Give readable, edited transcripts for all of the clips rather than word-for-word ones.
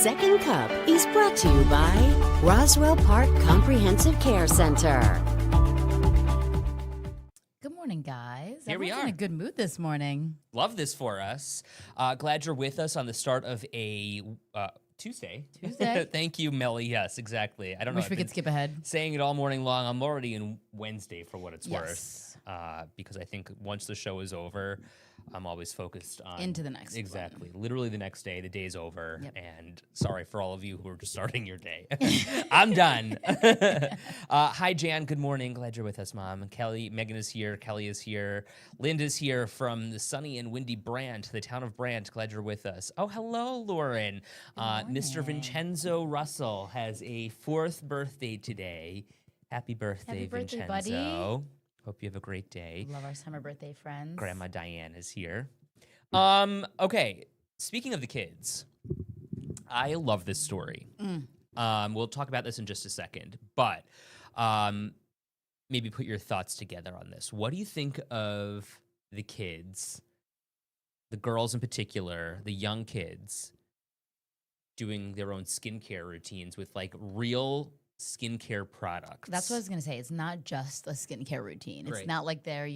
Second Cup is brought to you by Roswell Park Comprehensive Care Center. Good morning, guys. Here we Everyone's are. in a good mood this morning. Love this for us. Glad you're with us on the start of a Tuesday. Tuesday? Thank you, Melly. Yes, exactly. I don't know. Wish we could skip ahead. Saying it all morning long. I'm already in Wednesday for what it's Yes. worth. Because I think once the show is over, I'm always focused on Into the next one. Exactly. Literally the next day, the day's over. Yep. And sorry for all of you who are just starting your day. I'm done. Hi, Jan. Good morning. Glad you're with us, Mom. Kelly, Megan is here. Kelly is here. Linda's here from the sunny and windy Brant, the town of Brant. Glad you're with us. Oh, hello, Lauren. Mr. Vincenzo Russell has a 4th birthday today. Happy birthday, birthday, Vincenzo. Hope you have a great day. Love our summer birthday friends. Grandma Diane is here. Okay, speaking of the kids, I love this story. We'll talk about this in just a second, but maybe put your thoughts together on this. What do you think of the kids, the girls in particular, the young kids, doing their own skincare routines with like real skincare products? That's what I was going to say. It's not just a skincare routine. It's Right. not like they're,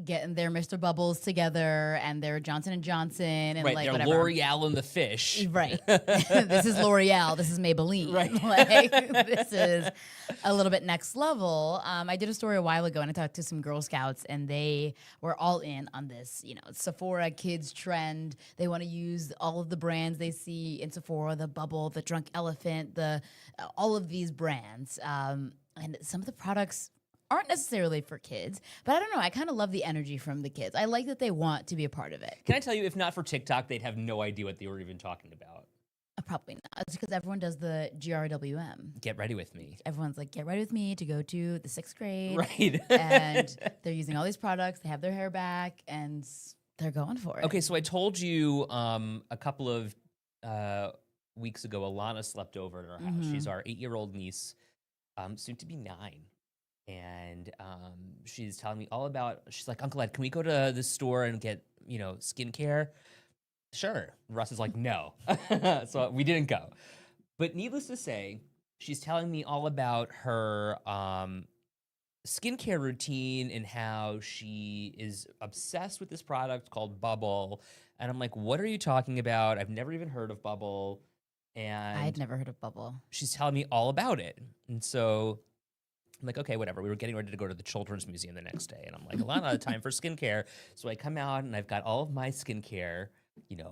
getting their Mr. Bubbles together and their Johnson & Johnson and Right, like they're whatever. L'Oreal and the fish. Right. This is L'Oreal. This is Maybelline. Right. Like, this is a little bit next level. I did a story a while ago, and I talked to some Girl Scouts, and they were all in on this, Sephora kids trend. They want to use all of the brands they see in Sephora, the Bubble, the Drunk Elephant, all of these brands. And some of the products aren't necessarily for kids, but I don't know. I kind of love the energy from the kids. I like that they want to be a part of it. Can I tell you, if not for TikTok, they'd have no idea what they were even talking about. Probably not. It's because everyone does the GRWM. Get ready with me. Everyone's like, get ready with me to go to the 6th grade. Right. And they're using all these products. They have their hair back, and they're going for it. Okay, so I told you a couple of weeks ago, Alana slept over at our house. She's our 8-year-old niece, soon to be 9. And she's telling me all about, she's like, Uncle Ed, can we go to the store and get, skincare? Sure. Russ is like, no. So we didn't go. But needless to say, she's telling me all about her skincare routine and how she is obsessed with this product called Bubble. And I'm like, what are you talking about? I've never even heard of Bubble. And I'd never heard of Bubble. she's telling me all about it. And so I'm like, okay, whatever. We were getting ready to go to the Children's Museum the next day. And I'm like, Alana, time for skincare. So I come out and I've got all of my skincare,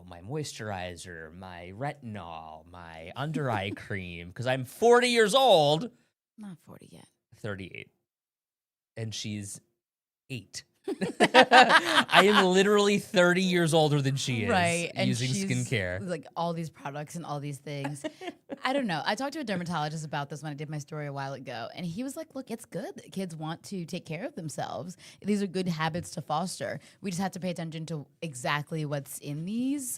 my moisturizer, my retinol, my under eye cream, because I'm 40 years old. Not 40 yet. 38. And she's 8. I am literally 30 years older than she is, Right. And using she's, skincare. like all these products and all these things. I don't know. I talked to a dermatologist about this when I did my story a while ago. And he was like, look, it's good that kids want to take care of themselves. These are good habits to foster. We just have to pay attention to exactly what's in these.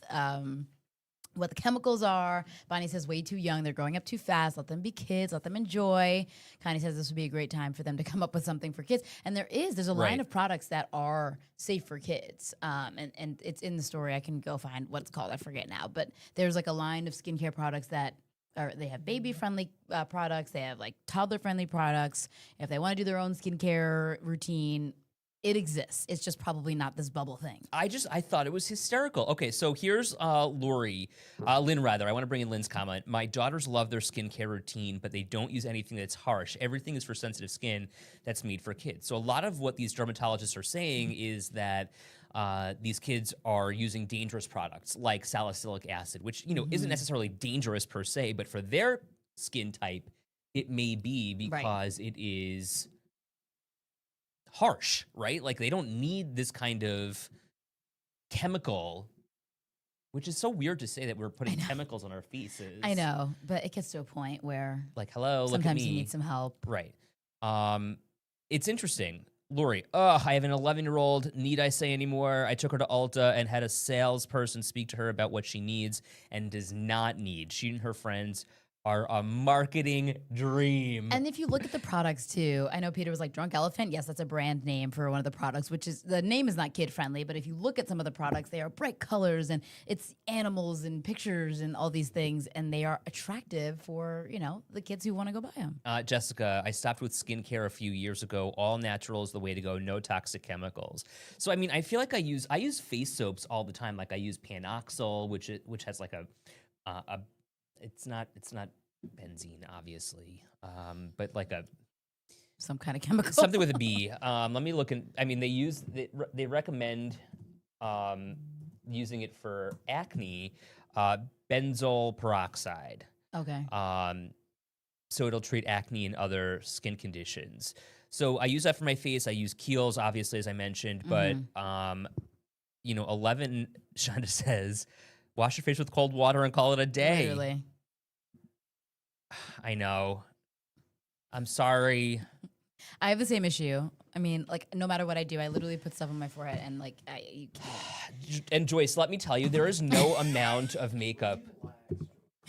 What the chemicals are. Bonnie says way too young. They're growing up too fast. Let them be kids. Let them enjoy. Connie says this would be a great time for them to come up with something for kids. And there's a line Right. of products that are safe for kids. And it's in the story. I can go find what it's called. I forget now. But there's like a line of skincare products that they have baby-friendly products. They have like toddler-friendly products. If they want to do their own skincare routine, it exists. It's just probably not this Bubble thing. I thought it was hysterical. Okay, so here's Lynn rather. I want to bring in Lynn's comment. My daughters love their skincare routine, but they don't use anything that's harsh. Everything is for sensitive skin that's made for kids. So a lot of what these dermatologists are saying is that these kids are using dangerous products like salicylic acid, which isn't necessarily dangerous per se, but for their skin type, it may be because it is harsh, right? Like they don't need this kind of chemical, which is so weird to say that we're putting chemicals on our faces. I know, but it gets to a point where Like, hello, look at me. sometimes you need some help. Right. It's interesting. Lori, I have an 11-year-old. Need I say anymore? I took her to Ulta and had a salesperson speak to her about what she needs and does not need. She and her friends are a marketing dream. And if you look at the products too, I know Peter was like Drunk Elephant. Yes, that's a brand name for one of the products, which is the name is not kid friendly. But if you look at some of the products, they are bright colors and it's animals and pictures and all these things, and they are attractive for the kids who want to go buy them. Jessica, I stopped with skincare a few years ago. All natural is the way to go. No toxic chemicals. So I mean, I feel like I use face soaps all the time. Like I use Panoxyl, which has like a it's not benzene, obviously, but like Some kind of chemical. something with a B. Let me look. I mean, they recommend using it for acne, benzoyl peroxide. Okay. So it'll treat acne and other skin conditions. So I use that for my face. I use Kiehl's, obviously, as I mentioned, but 11 Shonda says, wash your face with cold water and call it a day. Literally. I know. I'm sorry. I have the same issue. I mean, like, no matter what I do, I literally put stuff on my forehead and, like, you can't. And Joyce, let me tell you, there is no amount of makeup.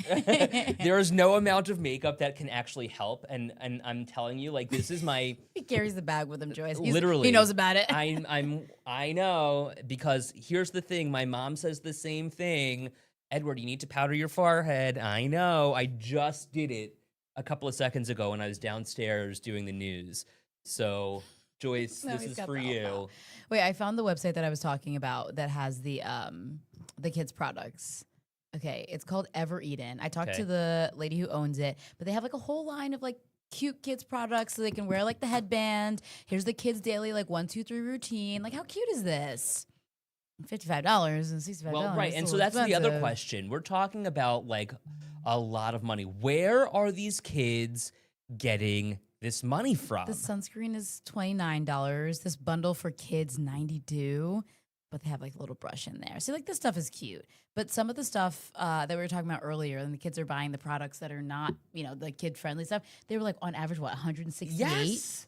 There is no amount of makeup that can actually help. And I'm telling you, like, this is my. He carries the bag with him, Joyce. Literally. He knows about it. I know, because here's the thing. My mom says the same thing. Edward, you need to powder your forehead. I know. I just did it a couple of seconds ago when I was downstairs doing the news. So, Joyce, No, this he's is got for the you. Wait, I found the website that I was talking about that has the kids' products. Okay, it's called Ever Eden. I talked to the lady who owns it, but they have like a whole line of like cute kids products so they can wear like the headband. Here's the kids' daily like 1, 2, 3 routine. Like, how cute is this? $55 and $65. Well, right, and It's so a that's little the other expensive. question. We're talking about like a lot of money. Where are these kids getting this money from? The sunscreen is $29. This bundle for kids $92. But they have like a little brush in there. So like this stuff is cute. But some of the stuff that we were talking about earlier, and the kids are buying the products that are not, the kid friendly stuff. They were like on average, what, $168? Yes.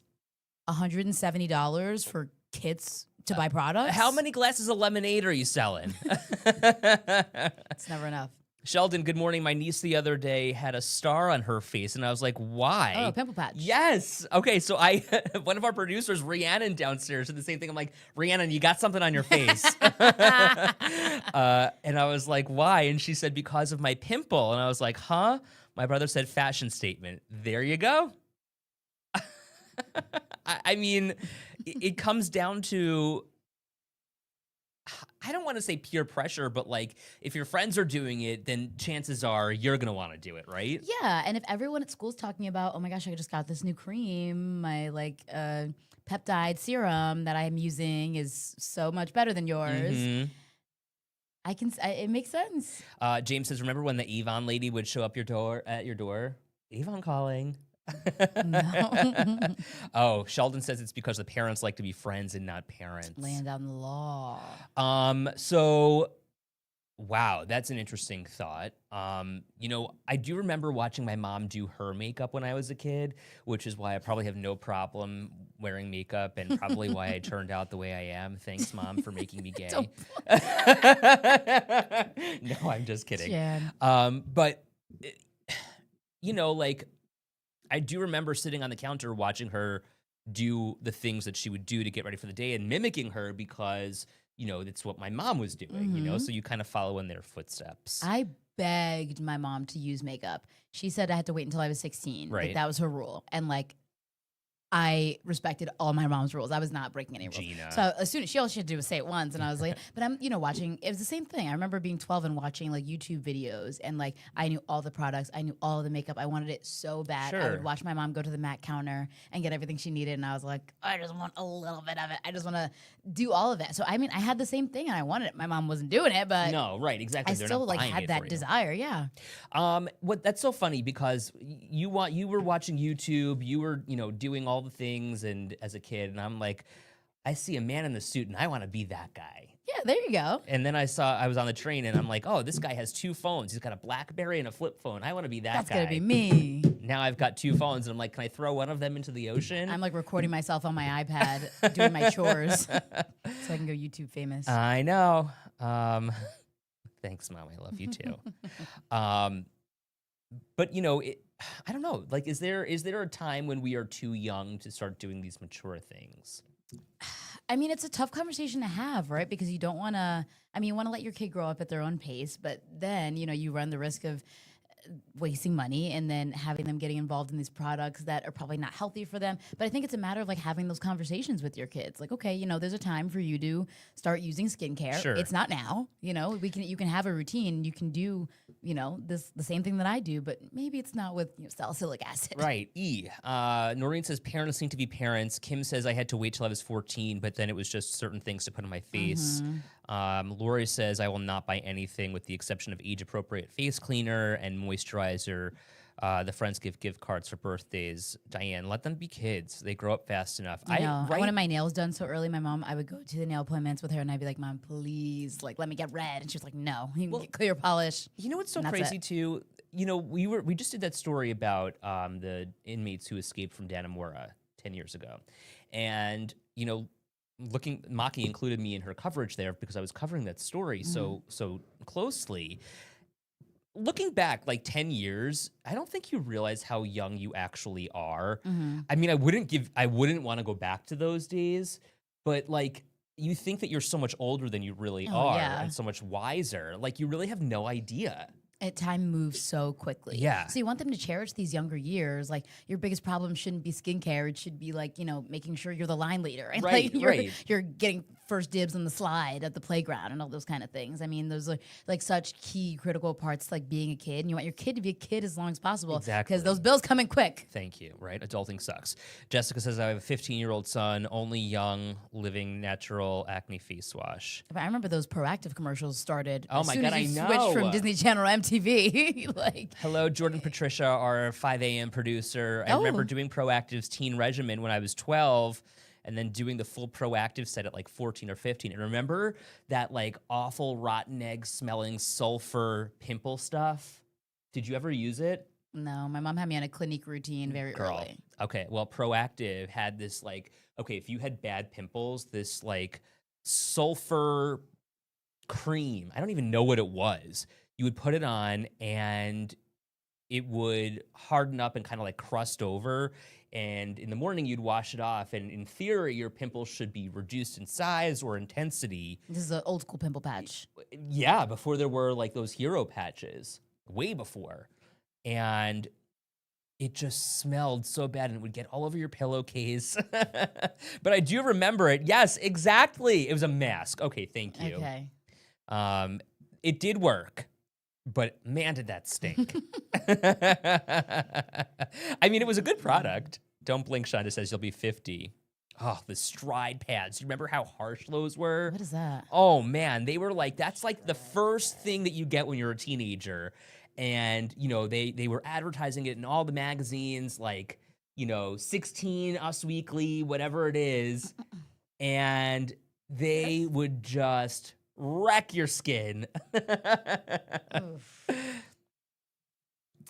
$170 for kids to buy products. How many glasses of lemonade are you selling? It's never enough. Sheldon, good morning. My niece the other day had a star on her face, and I was like, why? Oh, a pimple patch. Yes. Okay, so one of our producers, Rhiannon, downstairs, said the same thing. I'm like, Rhiannon, you got something on your face. And I was like, why? And she said, because of my pimple. And I was like, huh? My brother said, fashion statement. There you go. I mean, it comes down to, I don't want to say peer pressure, but like if your friends are doing it, then chances are you're going to want to do it, right? Yeah, and if everyone at school's talking about, oh my gosh, I just got this new cream, my like peptide serum that I'm using is so much better than yours. Mm-hmm. It makes sense. James says, remember when the Avon lady would show up at your door? Avon calling. No. Oh, Sheldon says it's because the parents like to be friends and not parents. Laying down the law. So, wow, that's an interesting thought. I do remember watching my mom do her makeup when I was a kid, which is why I probably have no problem wearing makeup and probably why I turned out the way I am. Thanks, Mom, for making me gay. No, I'm just kidding. Jan. But, like, I do remember sitting on the counter watching her do the things that she would do to get ready for the day and mimicking her because, it's what my mom was doing, so you kind of follow in their footsteps. I begged my mom to use makeup. She said I had to wait until I was 16. Right. Like, that was her rule. And like, I respected all my mom's rules. I was not breaking any rules. Gina. So as soon as all she had to do was say it once, and I was like, but I'm, watching. It was the same thing. I remember being 12 and watching like YouTube videos, and like I knew all the products, I knew all of the makeup. I wanted it so bad. I Sure. would watch my mom go to the MAC counter and get everything she needed, and I was like, I just want a little bit of it. I just want to do all of it. So I mean, I had the same thing, and I wanted it. My mom wasn't doing it, but No, right, exactly. I They're still not like buying had it that for you. desire. Yeah. That's so funny because you were watching YouTube, you were, doing all the things and as a kid, and I'm like, I see a man in the suit and I want to be that guy. Yeah, there you go. And then I was on the train and I'm like, oh, this guy has 2 phones. He's got a BlackBerry and a flip phone. I want to be that That's guy. gonna be me. Now I've got 2 phones and I'm like, can I throw one of them into the ocean? I'm like recording myself on my iPad doing my chores so I can go YouTube famous. I know. Thanks, Mom. I love you too. But you know, I don't know. Like, is there a time when we are too young to start doing these mature things? I mean, it's a tough conversation to have, right? Because you don't want to, I mean, you want to let your kid grow up at their own pace, but then, you run the risk of wasting money and then having them getting involved in these products that are probably not healthy for them. But I think it's a matter of like having those conversations with your kids. Like, okay, there's a time for you to start using skincare. Sure. It's not now. You can have a routine. You can do, the same thing that I do, but maybe it's not with salicylic acid. Right. Noreen says parents need to be parents. Kim says I had to wait till I was 14, but then it was just certain things to put on my face. Lori says I will not buy anything with the exception of age-appropriate face cleaner and moisturizer. The friends give gift cards for birthdays. Diane, let them be kids. They grow up fast enough. I wanted my nails done so early. My mom, I would go to the nail appointments with her, and I'd be like, "Mom, please, like, let me get red." And she was like, "No, you can get clear polish." You know what's so And that's crazy it. too? We just did that story about the inmates who escaped from Dannemora 10 years ago, and Maki included me in her coverage there because I was covering that story so closely. Looking back like 10 years, I don't think you realize how young you actually are. I mean, I wouldn't want to go back to those days, but like you think that you're so much older than you really are yeah. and so much wiser. Like you really have no idea. Time moves so quickly. Yeah. So you want them to cherish these younger years. Like your biggest problem shouldn't be skincare. It should be like, making sure you're the line leader. And Right, like right. you're getting first dibs on the slide at the playground and all those kind of things. I mean, those are like such key critical parts like being a kid. And you want your kid to be a kid as long as possible. Exactly. Because those bills come in quick. Thank you, right? Adulting sucks. Jessica says, I have a 15-year-old son, only young, living natural acne face wash. But I remember those Proactive commercials started Oh as my soon God, as you I switched know. from Disney Channel or MTV. Like, Hello, Jordan Patricia, our 5 a.m. producer. I remember Oh. doing Proactive's teen regimen when I was 12 and then doing the full Proactive set at like 14 or 15. And remember that like awful rotten egg smelling sulfur pimple stuff? Did you ever use it? no, my mom had me on a Clinique routine very early. Okay, well, Proactive had this like, okay, if you had bad pimples, this like sulfur cream. I don't even know what it was. You would put it on and it would harden up and kind of like crust over. And in the morning, you'd wash it off. And in theory, your pimples should be reduced in size or intensity. This is an old school pimple patch. Yeah, before there were like those hero patches, way before. And it just smelled so bad and it would get all over your pillowcase. But I do remember it. Yes, exactly. It was a mask. Okay, thank you. Okay. It did work, but man, did that stink. I mean, it was a good product. Don't blink, Shonda says you'll be 50. Oh, the stride pads. You remember how harsh those were? What is that? Oh man, they were like, that's like the first thing that you get when you're a teenager. And, they were advertising it in all the magazines, like, 16, Us Weekly, whatever it is. And they would just wreck your skin. Oof.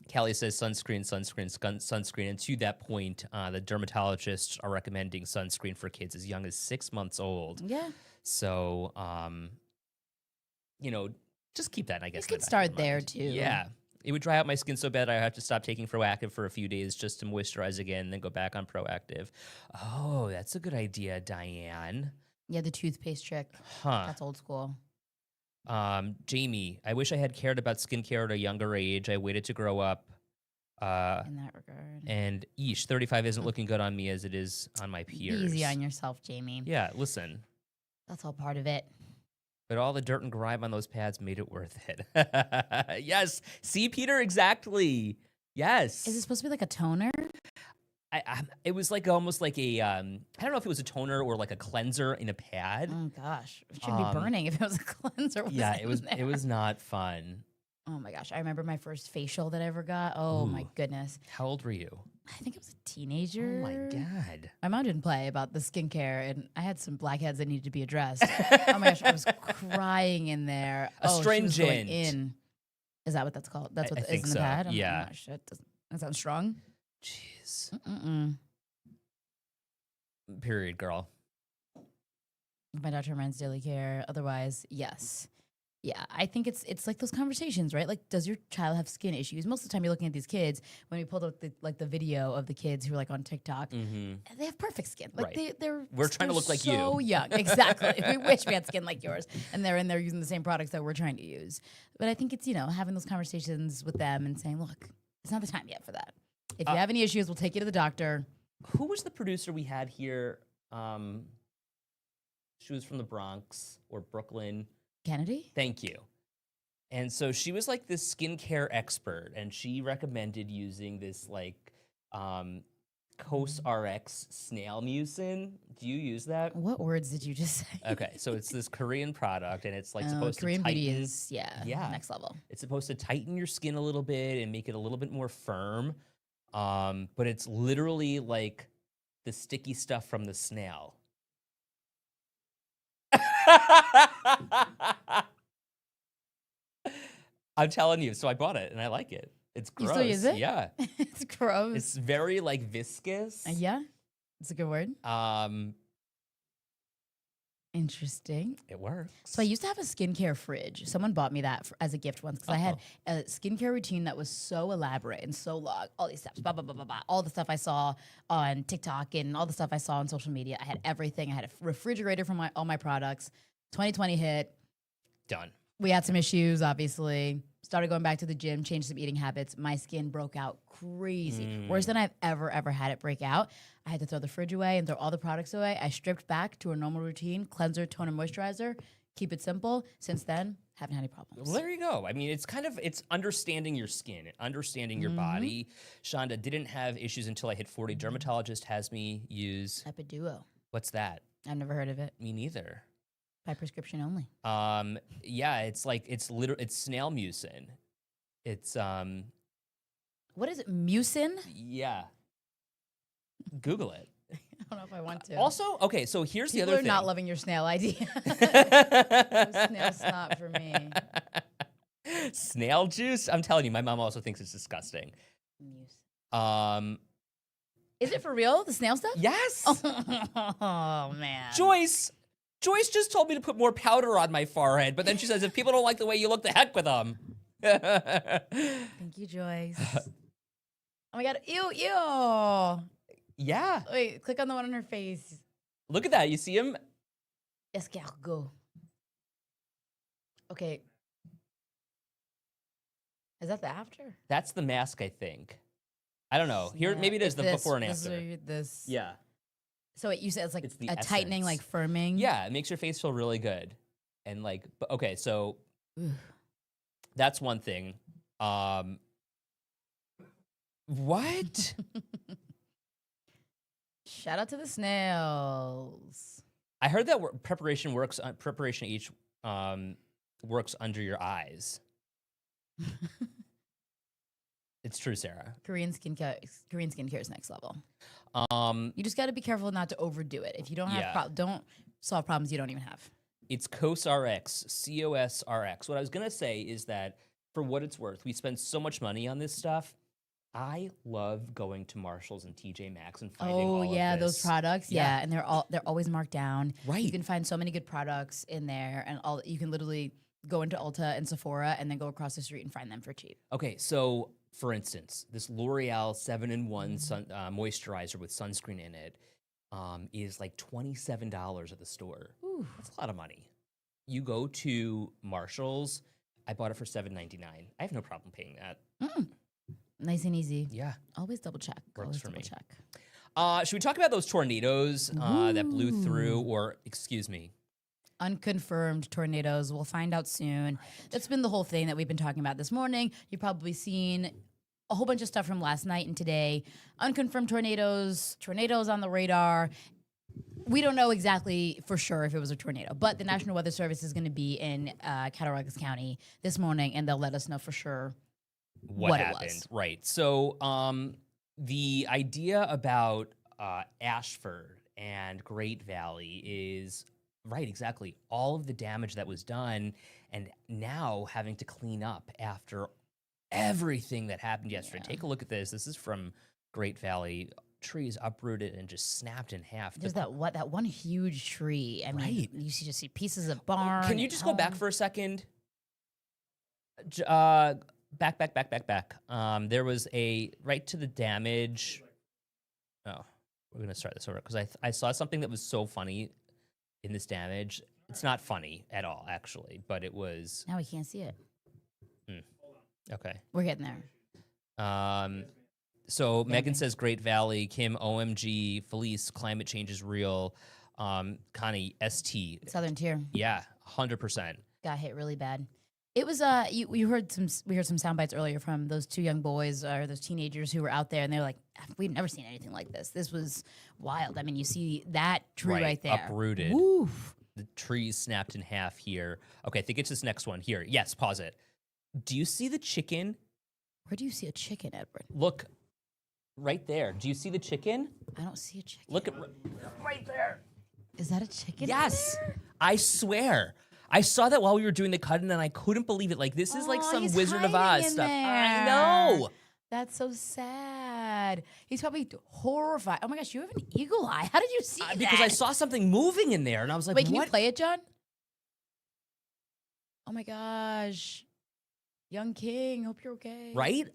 Kelly says sunscreen. And to that point, the dermatologists are recommending sunscreen for kids as young as 6 months old. Yeah. So, just keep that, I guess. You could start there, too. Yeah. It would dry out my skin so bad I have to stop taking Proactive for a few days just to moisturize again, then go back on Proactive. Oh, that's a good idea, Diane. Yeah, the toothpaste trick. Huh. That's old school. Jamie, I wish I had cared about skincare at a younger age. I waited to grow up. In that regard. And 35 isn't looking good on me as it is on my peers. Easy on yourself, Jamie. Yeah, listen. That's all part of it. But all the dirt and grime on those pads made it worth it. Yes. See, Peter, exactly. Yes. Is it supposed to be like a toner? It was like almost like a, I don't know if it was a toner or like a cleanser in a pad. Oh gosh, it should be burning if it was a cleanser. Yeah, it was. in there. It was not fun. Oh my gosh, I remember my first facial that I ever got. Oh my Ooh. goodness. How old were you? I think I was a teenager. Oh my God. My mom didn't play about the skincare, and I had some blackheads that needed to be addressed. Oh my gosh, I was crying in there. She was going Astringent. in. Is that what that's called? That's what I it is think in the so, pad? yeah. Oh, shit. That sounds strong. Jeez. Mm-mm. Period, girl. My doctor recommends daily care. Otherwise, yes. Yeah, I think it's like those conversations, right? Like, does your child have skin issues? Most of the time, you're looking at these kids. When we pulled up the video of the kids who are like on TikTok, they have perfect skin. Like Right. they're We're trying to look like you. So young, exactly. We wish we had skin like yours, and they're in there using the same products that we're trying to use. But I think it's having those conversations with them and saying, look, it's not the time yet for that. If you have any issues, we'll take you to the doctor. Who was the producer we had here? She was from the Bronx or Brooklyn. Kennedy? Thank you. And so she was like this skincare expert, and she recommended using this like Cos RX snail mucin. Do you use that? What words did you just say? Okay, so it's this Korean product, and it's like supposed Korean to tighten. beauty is next level. It's supposed to tighten your skin a little bit and make it a little bit more firm. But it's literally like the sticky stuff from the snail. I'm telling you. So I bought it and I like it. It's gross. You still use it? Yeah. It's gross. It's very like viscous. Yeah, it's a good word. Interesting. It works. So I used to have a skincare fridge. Someone bought me that as a gift once because I had a skincare routine that was so elaborate and so long. All these steps, blah, blah, blah, blah, blah. All the stuff I saw on TikTok and all the stuff I saw on social media. I had everything. I had a refrigerator for all my products. 2020 hit. Done. We had some issues, obviously. Started going back to the gym, changed some eating habits. My skin broke out crazy. Worse than I've ever had it break out. I had to throw the fridge away and throw all the products away. I stripped back to a normal routine, cleanser, toner, moisturizer. Keep it simple. Since then, haven't had any problems. Well, there you go. I mean, it's understanding your skin, understanding your body. Shonda didn't have issues until I hit 40. Dermatologist has me use... Epiduo. What's that? I've never heard of it. Me neither. By prescription only. Yeah, it's like it's snail mucin. It's What is it? Mucin? yeah. Google it. I don't know if I want to. Also, okay, so here's People the other are thing. not loving your snail idea. Snail snot for me. Snail juice? I'm telling you, my mom also thinks it's disgusting. Is it for real? The snail stuff? Yes. Oh man. Joyce just told me to put more powder on my forehead, but then she says, if people don't like the way you look, the heck with them. Thank you, Joyce. Oh my God. Ew. Yeah. Wait, click on the one on her face. Look at that. You see him? Escargot. Okay. Is that the after? That's the mask, I think. I don't know. Here, maybe it is the before and after. This. Yeah. So you said it's like It's the a tightening, like firming. Yeah, it makes your face feel really good. And like, okay, so that's one thing. What? Shout out to the snails. I heard that preparation H works under your eyes. It's true, Sarah. Korean skincare is next level. You just got to be careful not to overdo it. If you don't have don't solve problems you don't even have. It's COSRX, COSRX. What I was gonna say is that for what it's worth, we spend so much money on this stuff. I love going to Marshalls and TJ Maxx and finding all of this. Those products. Yeah, and they're always marked down. Right. You can find so many good products in there, and you can literally go into Ulta and Sephora and then go across the street and find them for cheap. Okay, so for instance, this L'Oreal 7-in-1 moisturizer with sunscreen in it is like $27 at the store. Ooh. That's a lot of money. You go to Marshalls, I bought it for $7.99. I have no problem paying that. Nice and easy. Yeah. Always double check. Works for me. Check. Should we talk about those tornadoes that blew through, or excuse me, unconfirmed tornadoes? We'll find out soon. That's been the whole thing that we've been talking about this morning. You've probably seen a whole bunch of stuff from last night and today. Unconfirmed tornadoes on the radar. We don't know exactly for sure if it was a tornado, but the National Weather Service is going to be in Cattaraugus County this morning, and they'll let us know for sure what happened. It was. Right. So the idea about Ashford and Great Valley is right, exactly. All of the damage that was done, and now having to clean up after everything that happened yesterday. Take a look at this. This is from Great Valley. Trees uprooted and just snapped in half. There's that one huge tree. I mean, you just see pieces of barn. Can you just go back for a second? Back. There was a right to the damage. Oh, we're gonna start this over because I saw something that was so funny in this damage. It's not funny at all, actually, but it was. Now we can't see it. Okay. We're getting there. So Megan says Great Valley, Kim OMG, Felice climate change is real, Connie ST. Southern Tier. Yeah, 100%. Got hit really bad. It was we heard some sound bites earlier from those two young boys or those teenagers who were out there, and they're like, we've never seen anything like this. This was wild. I mean, you see that tree right there, uprooted. Woof. The trees snapped in half here. Okay, I think it's this next one here. Yes, pause it. Do you see the chicken? Where do you see a chicken, Edward? Look, right there. Do you see the chicken? I don't see a chicken. Look at right there. Is that a chicken? Yes, there? I swear. I saw that while we were doing the cut-in, and I couldn't believe it. Like, this is like some he's Wizard of hiding Oz in stuff. there. I know. That's so sad. He's probably horrified. Oh my gosh, you have an eagle eye. How did you see that? Because I saw something moving in there, and I was like, wait, can what? you play it, John? Oh my gosh. Young King, hope you're okay. Right?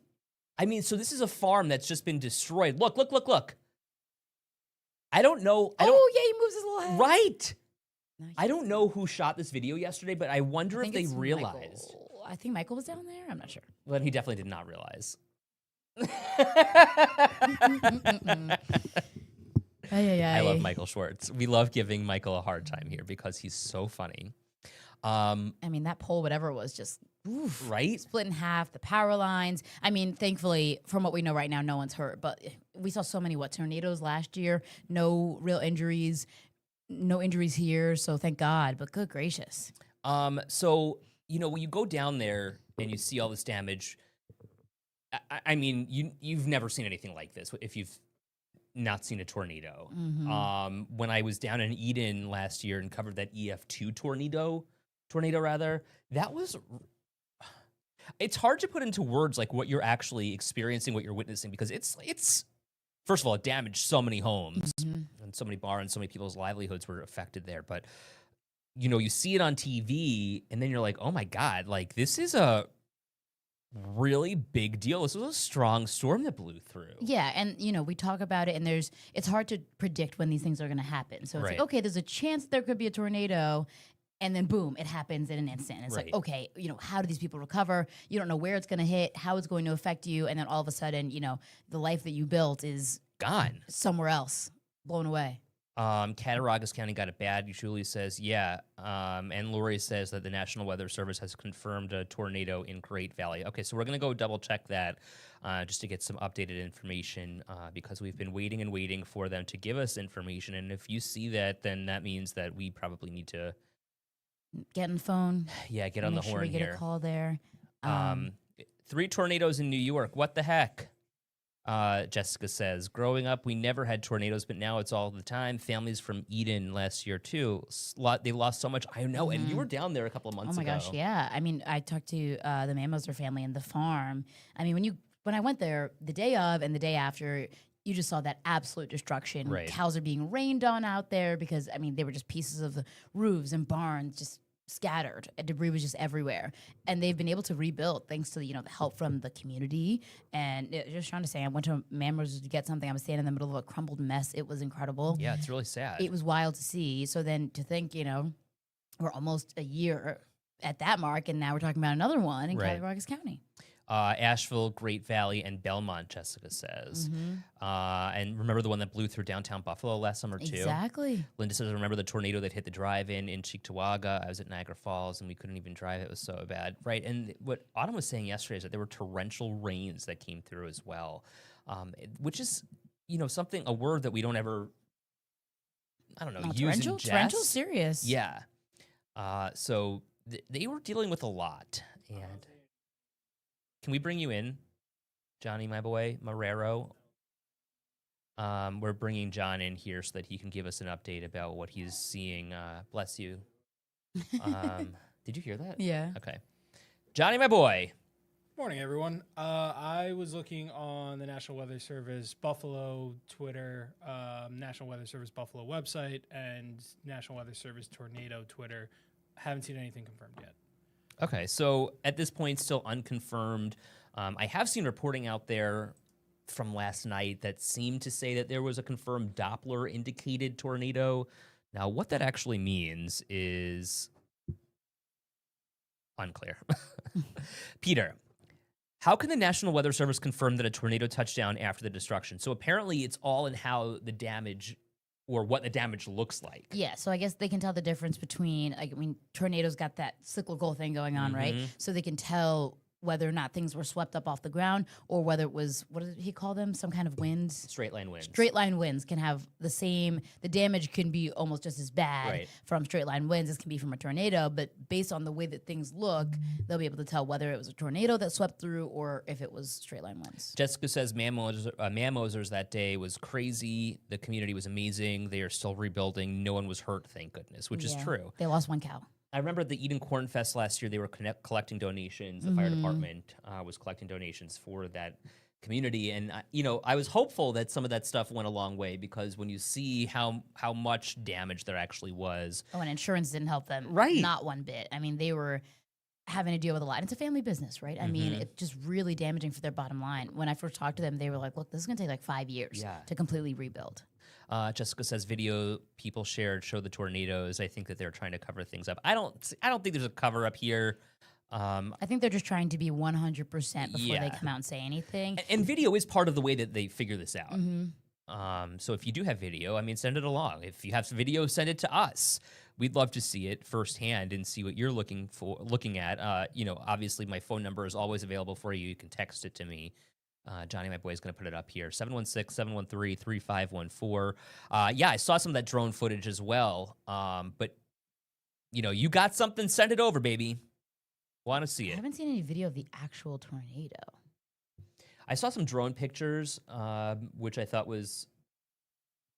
I mean, so this is a farm that's just been destroyed. Look. I don't know. Yeah, he moves his little head. Right. No, I don't know who shot this video yesterday, but I wonder if think they it's realized. Michael. I think Michael was down there. I'm not sure. Well, he definitely did not realize. I love Michael Schwartz. We love giving Michael a hard time here because he's so funny. I mean, that pole, whatever it was, just right? split in half, the power lines. I mean, thankfully, from what we know right now, no one's hurt. But we saw so many, tornadoes last year, no real injuries. No injuries here, so thank God, but good gracious. So, when you go down there and you see all this damage, I mean, you've never seen anything like this if you've not seen a tornado. Mm-hmm. When I was down in Eden last year and covered that EF2 tornado rather, that was... It's hard to put into words like what you're actually experiencing, what you're witnessing, because it's first of all, it damaged so many homes and so many barns, so many people's livelihoods were affected there. But, you see it on TV and then you're like, oh my God, like this is a really big deal. This was a strong storm that blew through. Yeah, and, we talk about it and it's hard to predict when these things are going to happen. So it's like, okay, there's a chance there could be a tornado. And then boom, it happens in an instant. It's like, okay, how do these people recover? You don't know where it's going to hit, how it's going to affect you. And then all of a sudden, the life that you built is gone somewhere else, blown away. Cattaraugus County got it bad. Julie says, yeah. And Lori says that the National Weather Service has confirmed a tornado in Great Valley. Okay, so we're going to go double check that just to get some updated information because we've been waiting and waiting for them to give us information. And if you see that, then that means that we probably need to get on the phone. Yeah, get on the horn we get here. A call there. 3 tornadoes in New York. What the heck? Jessica says, growing up, we never had tornadoes, but now it's all the time. Families from Eden last year, too. They lost so much. I know, and you were down there a couple of months ago. Oh, my gosh, yeah. I mean, I talked to the Manmoser family and the farm. I mean, when I went there, the day of and the day after, you just saw that absolute destruction. Right. Cows are being rained on out there because, I mean, they were just pieces of the roofs and barns just scattered. Debris was just everywhere. And they've been able to rebuild thanks to, the help from the community. And just trying to say, I went to Manmoser to get something. I was standing in the middle of a crumbled mess. It was incredible. Yeah, it's really sad. It was wild to see. So then to think, we're almost a year at that mark, and now we're talking about another one in Cattaraugus County. Asheville, Great Valley, and Belmont, Jessica says. And remember the one that blew through downtown Buffalo last summer, too? Exactly. Linda says, remember the tornado that hit the drive-in Cheektowaga? I was at Niagara Falls, and we couldn't even drive. It was so bad. Right, and what Autumn was saying yesterday is that there were torrential rains that came through as well, which is, a word that we don't ever, use in jest. Torrential, serious. Yeah. So they were dealing with a lot, and... Can we bring you in, Johnny, my boy, Marrero? We're bringing John in here so that he can give us an update about what he's seeing. Bless you. Did you hear that? Yeah. Okay. Johnny, my boy. Morning, everyone. I was looking on the National Weather Service Buffalo Twitter, National Weather Service Buffalo website, and National Weather Service Tornado Twitter. Haven't seen anything confirmed yet. Okay, so at this point, still unconfirmed. I have seen reporting out there from last night that seemed to say that there was a confirmed Doppler indicated tornado. Now, what that actually means is unclear. Peter, how can the National Weather Service confirm that a tornado touched down after the destruction? So apparently it's all in how the damage or what the damage looks like. Yeah, so I guess they can tell the difference between, tornadoes got that cyclical thing going on, right? So they can tell whether or not things were swept up off the ground or whether it was, what did he call them? Some kind of winds? Straight line winds. Straight line winds can have the damage can be almost just as bad from straight line winds as can be from a tornado, but based on the way that things look, they'll be able to tell whether it was a tornado that swept through or if it was straight line winds. Jessica says Mammozers that day was crazy. The community was amazing. They are still rebuilding. No one was hurt, thank goodness, which is true. They lost one cow. I remember at the Eden Corn Fest last year, they were collecting donations. The fire department was collecting donations for that community. And, I was hopeful that some of that stuff went a long way because when you see how much damage there actually was. Oh, and insurance didn't help them. Right. Not one bit. I mean, they were having to deal with a lot. And it's a family business, right? I mean, it's just really damaging for their bottom line. When I first talked to them, they were like, look, this is going to take like 5 years to completely rebuild. Jessica says video people shared show the tornadoes. I think that they're trying to cover things up. I don't think there's a cover up here. I think they're just trying to be 100% before they come out and say anything. And video is part of the way that they figure this out. So if you do have video, send it along. If you have video, send it to us. We'd love to see it firsthand and see what you're looking at. Obviously my phone number is always available for you. You can text it to me. Johnny, my boy, is going to put it up here. 716-713-3514. I saw some of that drone footage as well. But, you got something, send it over, baby. Want to see it. I haven't seen any video of the actual tornado. I saw some drone pictures, which I thought was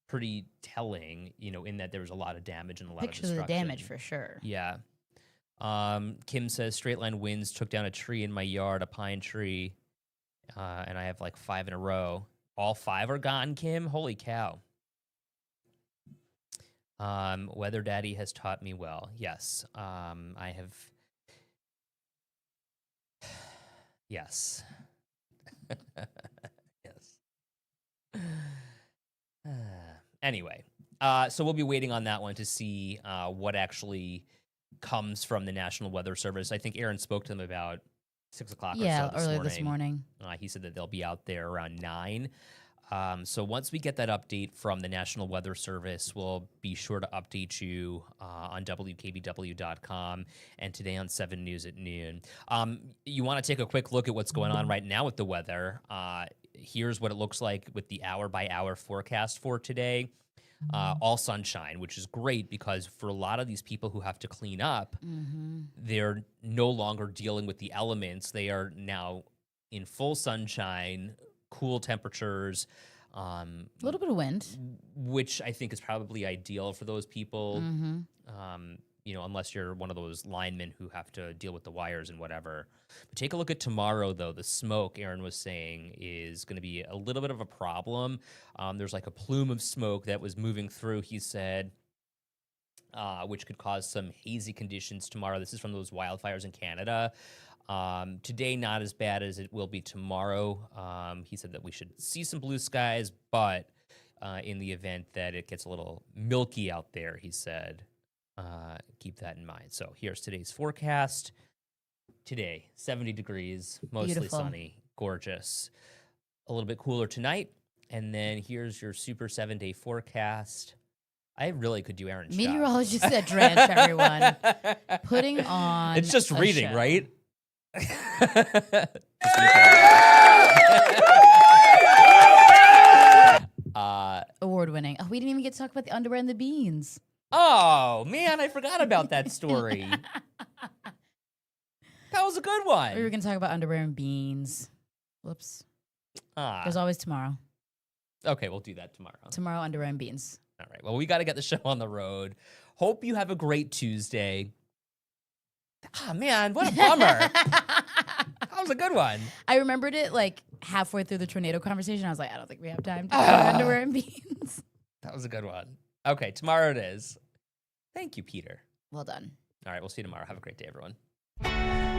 pretty telling, in that there was a lot of damage and a lot of destruction. Pictures of the damage for sure. Yeah. Kim says, straight line winds took down a tree in my yard, a pine tree. And I have like 5 in a row. All 5 are gone, Kim? Holy cow. Weather Daddy has taught me well. Yes. I have. Yes. Yes. Anyway, so we'll be waiting on that one to see what actually comes from the National Weather Service. I think Aaron spoke to them about 6 o'clock or so earlier this morning. He said that they'll be out there around 9. So once we get that update from the National Weather Service, we'll be sure to update you on WKBW.com and today on 7 News at noon. You want to take a quick look at what's going on right now with the weather. Here's what it looks like with the hour-by-hour forecast for today. All sunshine, which is great because for a lot of these people who have to clean up, they're no longer dealing with the elements. They are now in full sunshine, cool temperatures. A little bit of wind. Which I think is probably ideal for those people. Unless you're one of those linemen who have to deal with the wires and whatever. But take a look at tomorrow, though. The smoke, Aaron was saying, is going to be a little bit of a problem. There's like a plume of smoke that was moving through, he said, which could cause some hazy conditions tomorrow. This is from those wildfires in Canada. Today, not as bad as it will be tomorrow. He said that we should see some blue skies, but in the event that it gets a little milky out there, he said, keep that in mind. So here's today's forecast. Today, 70 degrees, mostly Beautiful. sunny, gorgeous. A little bit cooler tonight. And then here's your super 7-day forecast. I really could do Aaron's job. Meteorologist at Drench, everyone. Putting on It's just a reading, show. right? Award winning. Oh, we didn't even get to talk about the underwear and the beans. Oh, man, I forgot about that story. That was a good one. We were going to talk about underwear and beans. Whoops. There's always tomorrow. Okay, we'll do that tomorrow. Tomorrow, underwear and beans. All right. Well, we got to get the show on the road. Hope you have a great Tuesday. Man, what a bummer. That was a good one. I remembered it like halfway through the tornado conversation. I was like, I don't think we have time to do underwear and beans. That was a good one. Okay, tomorrow it is. Thank you, Peter. Well done. All right, we'll see you tomorrow. Have a great day, everyone. Bye.